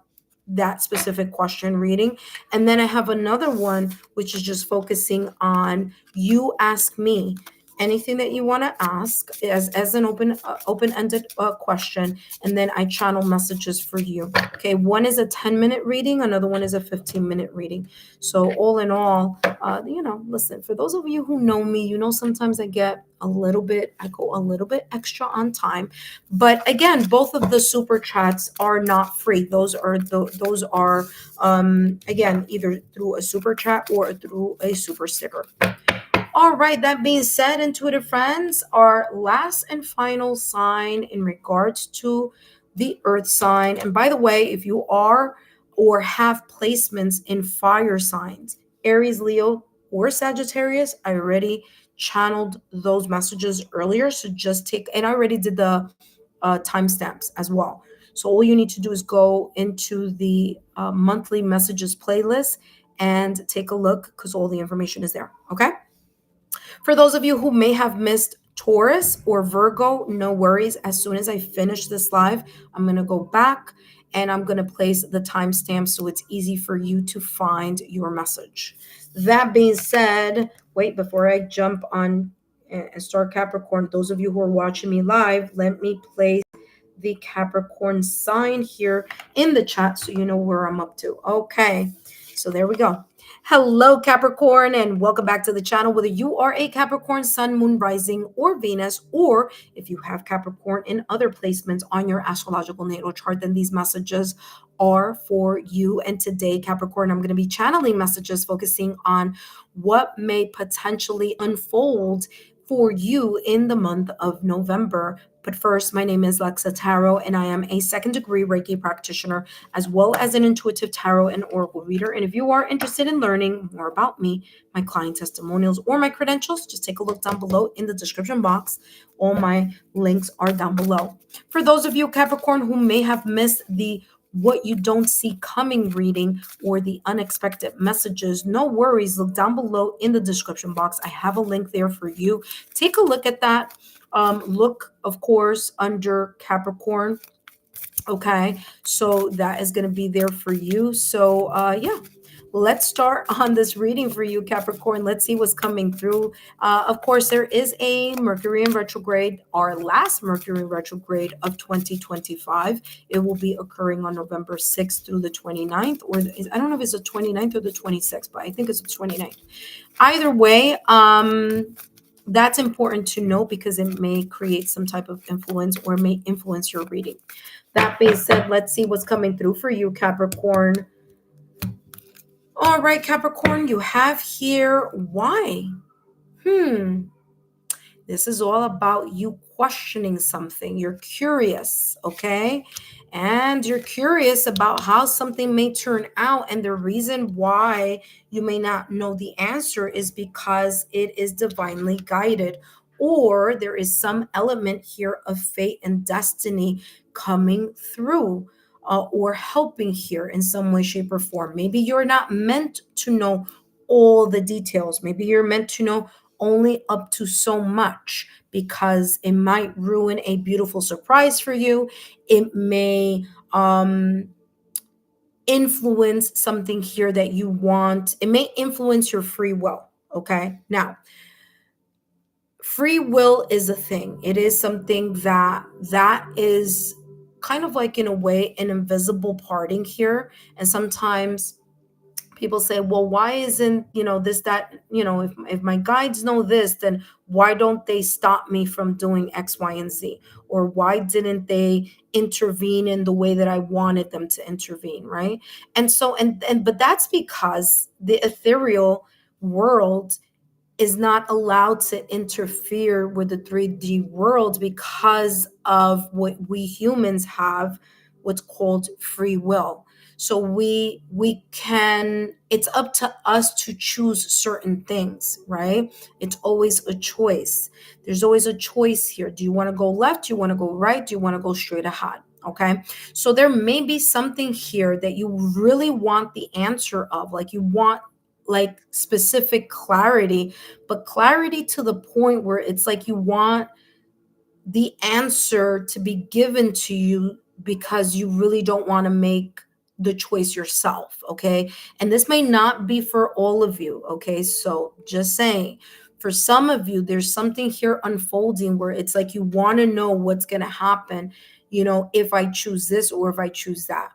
that specific question reading. And then I have another one, which is just focusing on you ask me anything that you want to ask as an open-ended question, and then I channel messages for you. Okay, one is a 10-minute reading, another one is a 15-minute reading. So all in all, listen, for those of you who know me, sometimes I go a little bit extra on time. But again, both of the super chats are not free. Those are again, either through a super chat or through a super sticker. All right, that being said, intuitive friends, our last and final sign in regards to the earth sign. And by the way, if you are or have placements in fire signs, Aries, Leo, or Sagittarius, I already channeled those messages earlier. So just and I already did the timestamps as well. So all you need to do is go into the monthly messages playlist and take a look because all the information is there. Okay. For those of you who may have missed Taurus or Virgo, no worries. As soon as I finish this live, I'm going to go back and I'm going to place the timestamp so it's easy for you to find your message. That being said, wait, before I jump on and start Capricorn, those of you who are watching me live, let me place the Capricorn sign here in the chat so you know where I'm up to. Okay, so there we go. Hello, Capricorn, and welcome back to the channel. Whether you are a Capricorn, Sun, Moon, Rising, or Venus, or if you have Capricorn in other placements on your astrological natal chart, then these messages are for you. And today, Capricorn, I'm going to be channeling messages focusing on what may potentially unfold for you in the month of November. But first, my name is Lexa Tarot, and I am a second-degree Reiki practitioner, as well as an intuitive tarot and oracle reader. And if you are interested in learning more about me, my client testimonials, or my credentials, just take a look down below in the description box. All my links are down below. For those of you, Capricorn, who may have missed the what you don't see coming reading or the unexpected messages, no worries. Look down below in the description box. I have a link there for you. Take a look at that. Look, of course, under Capricorn. Okay, so that is going to be there for you. So yeah, let's start on this reading for you, Capricorn. Let's see what's coming through. Of course, there is a Mercury in retrograde, our last Mercury in retrograde of 2025. It will be occurring on November 6th through the 29th, or I don't know if it's the 29th or the 26th, but I think it's the 29th. Either way, that's important to know because it may create some type of influence or may influence your reading. That being said, let's see what's coming through for you, Capricorn. All right, Capricorn, you have here why. This is all about you questioning something. You're curious, okay? And you're curious about how something may turn out. And the reason why you may not know the answer is because it is divinely guided, or there is some element here of fate and destiny coming through or helping here in some way, shape, or form. Maybe you're not meant to know all the details. Maybe you're meant to know only up to so much because it might ruin a beautiful surprise for you. It may influence something here that you want. It may influence your free will. Okay. Now, free will is a thing. It is something that is kind of like, in a way, an invisible parting here. And sometimes people say, well, why isn't, this, that, if my guides know this, then why don't they stop me from doing X, Y, and Z? Or why didn't they intervene in the way that I wanted them to intervene, right? And so, but that's because the ethereal world is not allowed to interfere with the 3D world because of what we humans have, what's called free will. So we can, it's up to us to choose certain things, right? It's always a choice. There's always a choice here. Do you want to go left? Do you want to go right? Do you want to go straight ahead? Okay. So there may be something here that you really want the answer of, like you want like specific clarity, but clarity to the point where it's like you want the answer to be given to you because you really don't want to make the choice yourself. Okay. And this may not be for all of you. Okay. So just saying, for some of you, there's something here unfolding where it's like you want to know what's going to happen, if I choose this or if I choose that.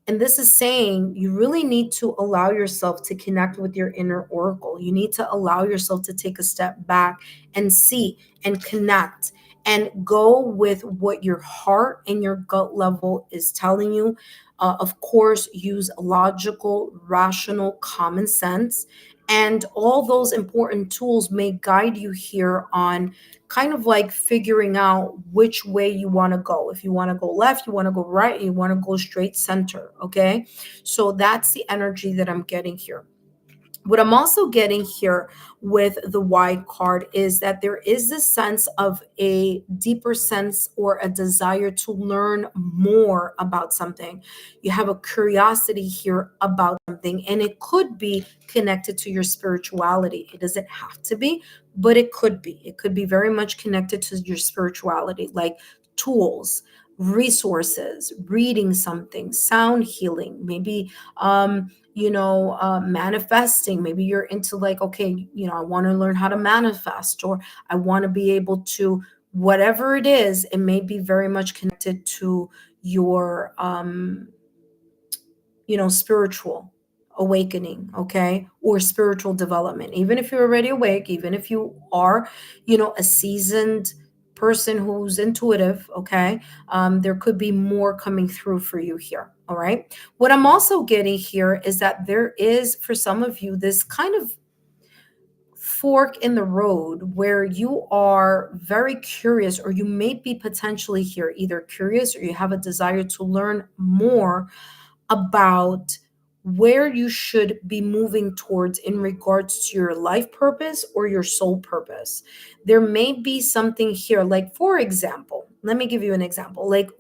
And this is saying you really need to allow yourself to connect with your inner oracle. You need to allow yourself to take a step back and see and connect and go with what your heart and your gut level is telling you. Of course, use logical, rational, common sense. And all those important tools may guide you here on kind of like figuring out which way you want to go. If you want to go left, you want to go right, you want to go straight center. Okay. So that's the energy that I'm getting here. What I'm also getting here with the why card is that there is this sense of a deeper sense or a desire to learn more about something. You have a curiosity here about something, and it could be connected to your spirituality. It doesn't have to be, but it could be. It could be very much connected to your spirituality, like tools, resources, reading something, sound healing, maybe manifesting. Maybe you're into like, okay, I want to learn how to manifest, or I want to be able to, whatever it is, it may be very much connected to your spiritual awakening, okay, or spiritual development. Even if you're already awake, even if you are, a seasoned person who's intuitive, okay, there could be more coming through for you here. All right. What I'm also getting here is that there is, for some of you, this kind of fork in the road where you are very curious, or you may be potentially here either curious, or you have a desire to learn more about where you should be moving towards in regards to your life purpose or your soul purpose. There may be something here, like, for example, let me give you an example. Like,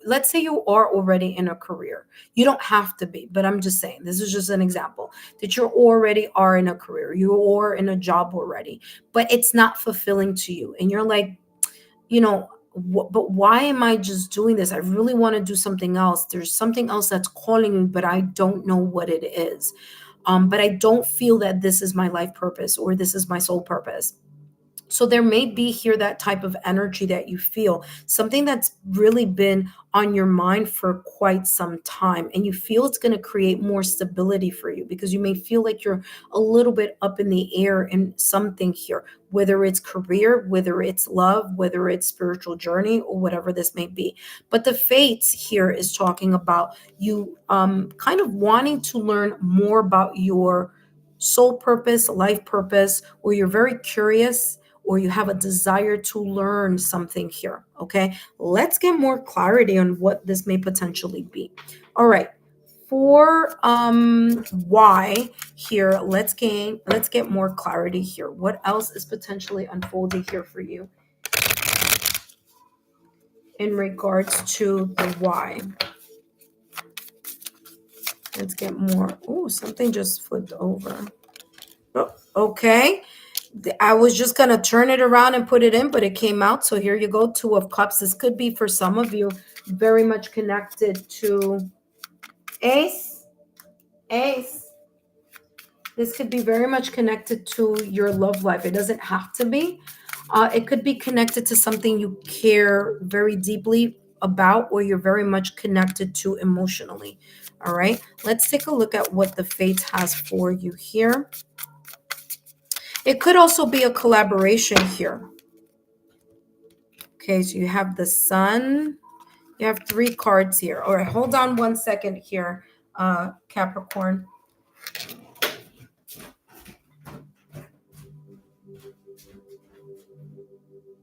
let's say you are already in a career. You don't have to be, but I'm just saying, this is just an example that you already are in a career. You are in a job already, but it's not fulfilling to you. And you're like, but why am I just doing this? I really want to do something else. There's something else that's calling me, but I don't know what it is. But I don't feel that this is my life purpose or this is my soul purpose. So there may be here that type of energy that you feel, something that's really been on your mind for quite some time, and you feel it's going to create more stability for you, because you may feel like you're a little bit up in the air in something here, whether it's career, whether it's love, whether it's spiritual journey, or whatever this may be. But the fates here is talking about you kind of wanting to learn more about your soul purpose, life purpose, or you're very curious, or you have a desire to learn something here. Okay, let's get more clarity on what this may potentially be. All right, for why here, let's get more clarity here. What else is potentially unfolding here for you in regards to the why? Let's get more. Oh, something just flipped over. Oh, okay. I was just going to turn it around and put it in, but it came out. So here you go, Two of Cups. This could be, for some of you, very much connected to Ace. Ace. This could be very much connected to your love life. It doesn't have to be. It could be connected to something you care very deeply about, or you're very much connected to emotionally. All right. Let's take a look at what the Fates has for you here. It could also be a collaboration here. Okay, so you have the Sun. You have 3 cards here. All right, hold on one second here, Capricorn.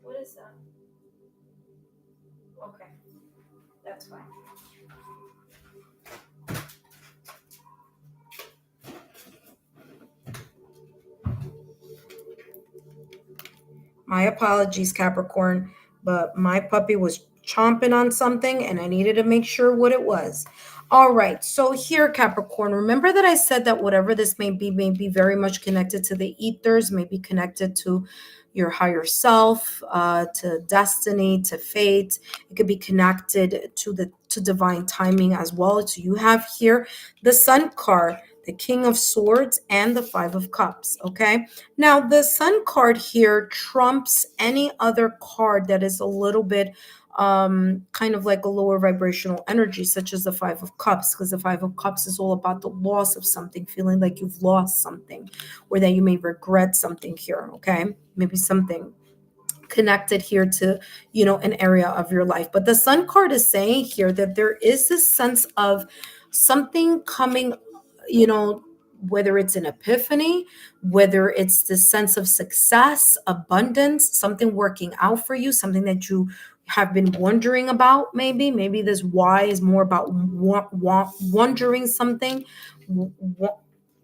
What is that? Okay, that's fine. My apologies, Capricorn, but my puppy was chomping on something and I needed to make sure what it was. All right, so here, Capricorn, remember that I said that whatever this may be very much connected to the ethers, may be connected to your higher self, to destiny, to fate. It could be connected to divine timing as well. So you have here the Sun card, the King of Swords, and the Five of Cups. Okay. Now, the Sun card here trumps any other card that is a little bit kind of like a lower vibrational energy, such as the Five of Cups, because the Five of Cups is all about the loss of something, feeling like you've lost something, or that you may regret something here. Okay, maybe something connected here to an area of your life. But the Sun card is saying here that there is this sense of something coming, whether it's an epiphany, whether it's the sense of success, abundance, something working out for you, something that you have been wondering about. Maybe this why is more about wondering something,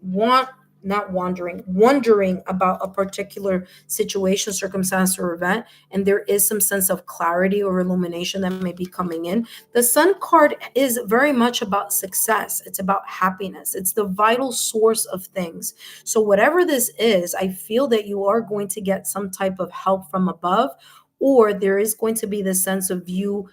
want not wandering, wondering about a particular situation, circumstance, or event, and there is some sense of clarity or illumination that may be coming in. The Sun card is very much about success. It's about happiness. It's the vital source of things. So whatever this is, I feel that you are going to get some type of help from above, or there is going to be the sense of you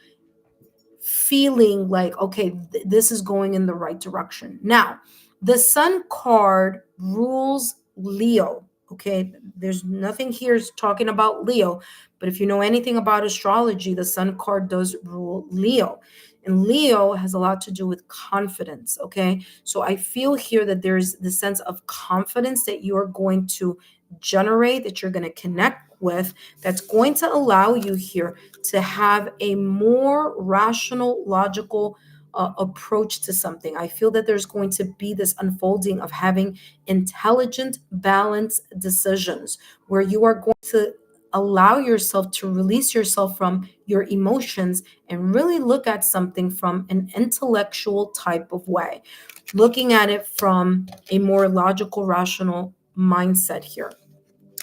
feeling like, okay, this is going in the right direction. Now, the Sun card rules Leo. Okay, there's nothing here talking about Leo, but if you know anything about astrology, the Sun card does rule Leo. And Leo has a lot to do with confidence. Okay, so I feel here that there's the sense of confidence that you're going to generate, that you're going to connect with, that's going to allow you here to have a more rational, logical approach to something. I feel that there's going to be this unfolding of having intelligent, balanced decisions where you are going to allow yourself to release yourself from your emotions and really look at something from an intellectual type of way, looking at it from a more logical, rational mindset here.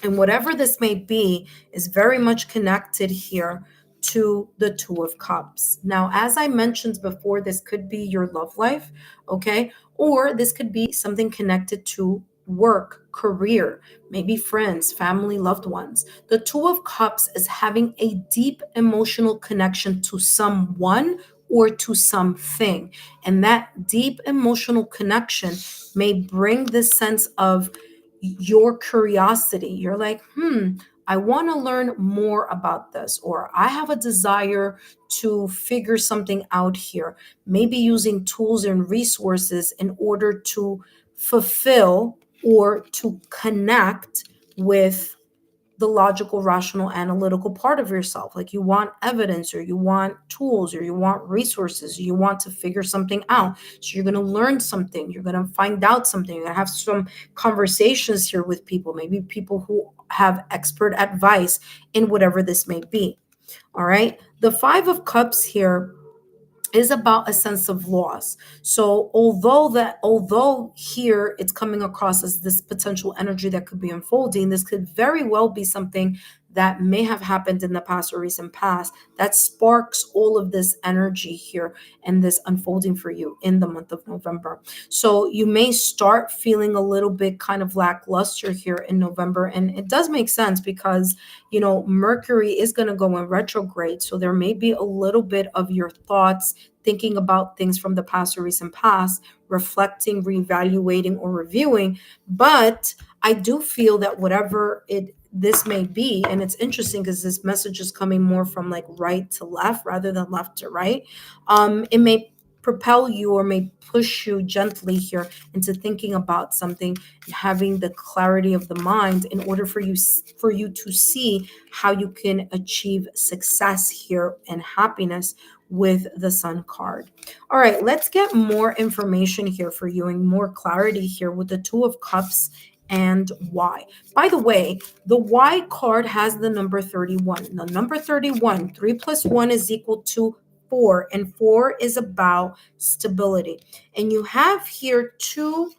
And whatever this may be is very much connected here to the Two of Cups. Now, as I mentioned before, this could be your love life, okay? Or this could be something connected to work, career, maybe friends, family, loved ones. The Two of Cups is having a deep emotional connection to someone or to something. And that deep emotional connection may bring this sense of your curiosity. You're like, I want to learn more about this, or I have a desire to figure something out here, maybe using tools and resources in order to fulfill or to connect with the logical, rational, analytical part of yourself. Like you want evidence, or you want tools, or you want resources, or you want to figure something out. So you're going to learn something, you're going to find out something, you're going to have some conversations here with people, maybe people who have expert advice in whatever this may be. All right. The Five of Cups here is about a sense of loss. So although here it's coming across as this potential energy that could be unfolding, this could very well be something that may have happened in the past or recent past that sparks all of this energy here and this unfolding for you in the month of November. So you may start feeling a little bit kind of lackluster here in November. And it does make sense because, Mercury is going to go in retrograde. So there may be a little bit of your thoughts thinking about things from the past or recent past, reflecting, reevaluating, or reviewing. But I do feel that whatever this may be, and it's interesting because this message is coming more from like right to left rather than left to right. It may propel you or may push you gently here into thinking about something and having the clarity of the mind in order for you to see how you can achieve success here and happiness with the Sun card. All right, let's get more information here for you and more clarity here with the Two of Cups and why. By the way, the Y card has the number 31. The number 31, 3 plus 1 is equal to 4, and 4 is about stability. And you have here two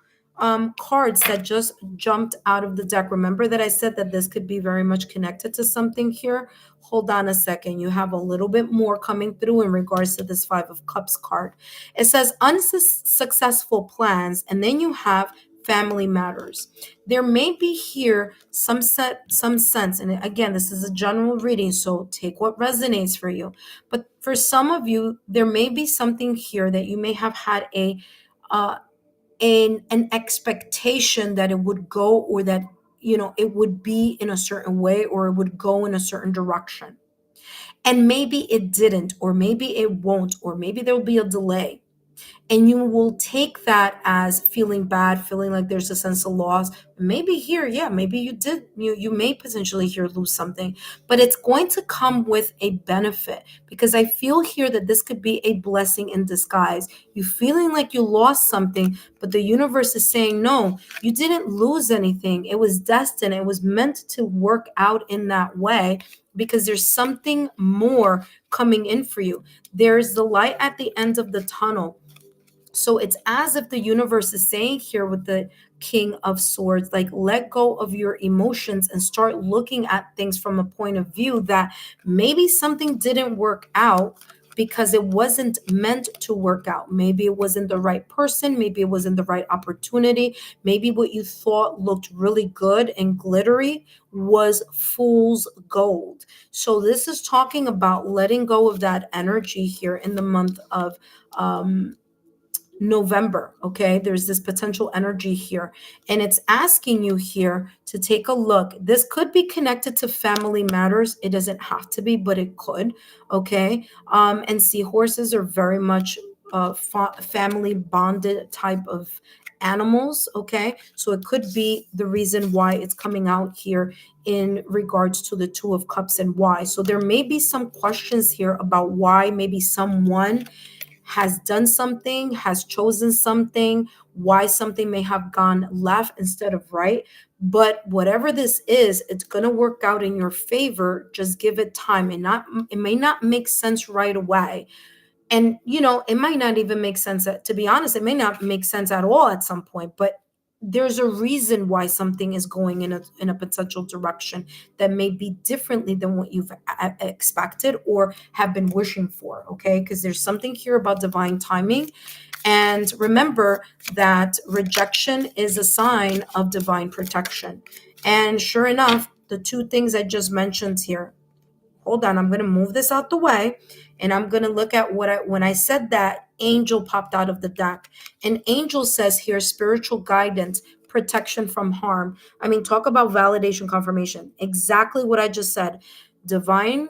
cards that just jumped out of the deck. Remember that I said that this could be very much connected to something here? Hold on a second. You have a little bit more coming through in regards to this Five of Cups card. It says unsuccessful plans, and then you have family matters. There may be here some sense, and again, this is a general reading, so take what resonates for you. But for some of you, there may be something here that you may have had an expectation that it would go, or that it would be in a certain way, or it would go in a certain direction, and maybe it didn't, or maybe it won't, or maybe there will be a delay. And you will take that as feeling bad, feeling like there's a sense of loss. Maybe here, yeah, maybe you may potentially here lose something, but it's going to come with a benefit, because I feel here that this could be a blessing in disguise. You feeling like you lost something, but the universe is saying, no, you didn't lose anything. It was destined. It was meant to work out in that way, because there's something more coming in for you. There's the light at the end of the tunnel. So it's as if the universe is saying here with the King of Swords, like, let go of your emotions and start looking at things from a point of view that maybe something didn't work out because it wasn't meant to work out. Maybe it wasn't the right person. Maybe it wasn't the right opportunity. Maybe what you thought looked really good and glittery was fool's gold. So this is talking about letting go of that energy here in the month of November. Okay, there's this potential energy here, and it's asking you here to take a look. This could be connected to family matters. It doesn't have to be, but it could. Okay, and seahorses are very much family bonded type of animals. Okay, so it could be the reason why it's coming out here in regards to the Two of Cups and why. So there may be some questions here about why maybe someone has done something, has chosen something, why something may have gone left instead of right. But whatever this is, it's going to work out in your favor. Just give it time, and not it may not make sense right away. And it might not even make sense to be honest, it may not make sense at all at some point, but there's a reason why something is going in a potential direction that may be differently than what you've expected or have been wishing for. Okay, because there's something here about divine timing. And remember that rejection is a sign of divine protection. And sure enough, the two things I just mentioned here, hold on, I'm going to move this out the way, and I'm going to look at when I said that, angel popped out of the deck. And angel says here, spiritual guidance, protection from harm. I mean, talk about validation, confirmation. Exactly what I just said. Divine,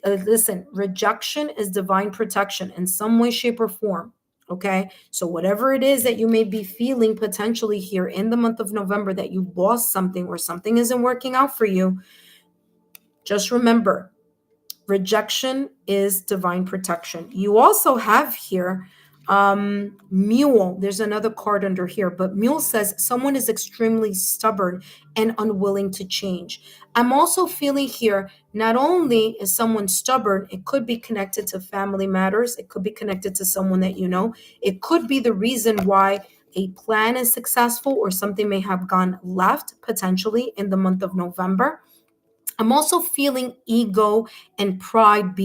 listen, rejection is divine protection in some way, shape, or form. Okay, so whatever it is that you may be feeling potentially here in the month of November, that you lost something or something isn't working out for you, just remember, rejection is divine protection. You also have here mule. There's another card under here, but mule says someone is extremely stubborn and unwilling to change. I'm also feeling here, not only is someone stubborn, it could be connected to family matters. It could be connected to someone that you know. It could be the reason why a plan is successful or something may have gone left potentially in the month of November. I'm also feeling ego and pride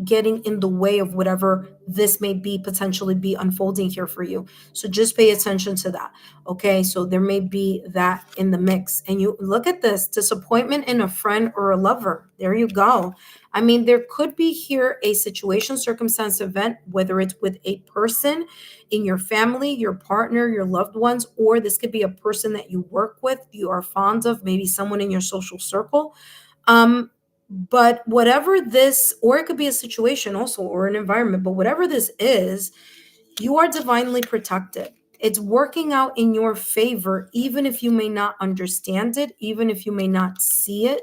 getting in the way of whatever this may be potentially be unfolding here for you. So just pay attention to that. Okay, so there may be that in the mix. And you look at this, disappointment in a friend or a lover. There you go. I mean, there could be here a situation, circumstance, event, whether it's with a person in your family, your partner, your loved ones, or this could be a person that you work with, you are fond of, maybe someone in your social circle. But whatever this, or it could be a situation also, or an environment, but whatever this is, you are divinely protected. It's working out in your favor, even if you may not understand it, even if you may not see it.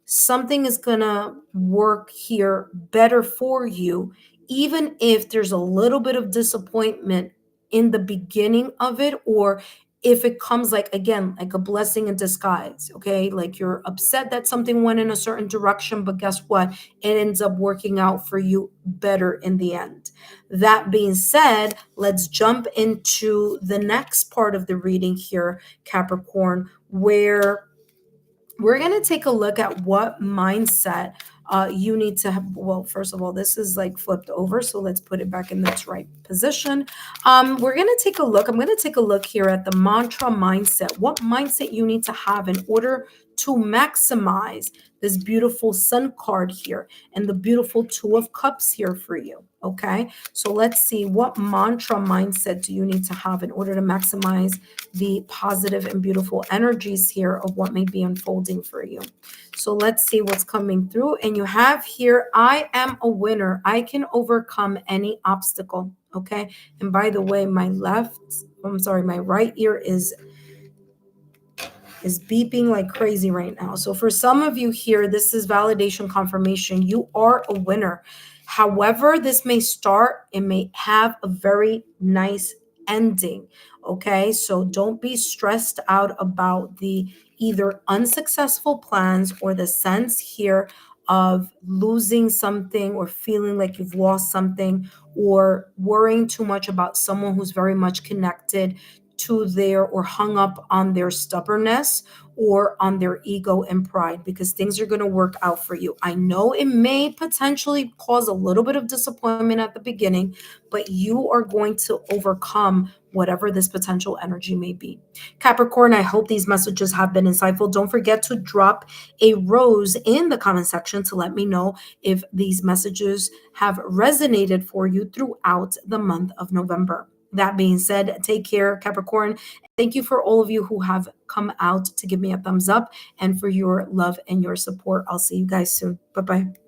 Something is going to work here better for you, even if there's a little bit of disappointment in the beginning of it, or if it comes like, again, like a blessing in disguise. Okay, like you're upset that something went in a certain direction, but guess what, it ends up working out for you better in the end. That being said, let's jump into the next part of the reading here, Capricorn, where we're going to take a look at what mindset you need to have. Well, first of all, this is like flipped over, so let's put it back in its right position. We're going to take a look. I'm going to take a look here at the mantra mindset. What mindset you need to have in order to maximize this beautiful sun card here and the beautiful Two of Cups here for you. Okay, so let's see, what mantra mindset do you need to have in order to maximize the positive and beautiful energies here of what may be unfolding for you. So let's see what's coming through. And you have here, I am a winner. I can overcome any obstacle. Okay. And by the way, my right ear is beeping like crazy right now. So for some of you here, this is validation, confirmation. You are a winner. However, this may start, it may have a very nice ending. Okay, so don't be stressed out about the either unsuccessful plans or the sense here of losing something or feeling like you've lost something, or worrying too much about someone who's very much connected to their or hung up on their stubbornness or on their ego and pride, because things are going to work out for you. I know it may potentially cause a little bit of disappointment at the beginning, but you are going to overcome whatever this potential energy may be. Capricorn, I hope these messages have been insightful. Don't forget to drop a rose in the comment section to let me know if these messages have resonated for you throughout the month of November. That being said, take care, Capricorn. Thank you for all of you who have come out to give me a thumbs up and for your love and your support. I'll see you guys soon. Bye bye.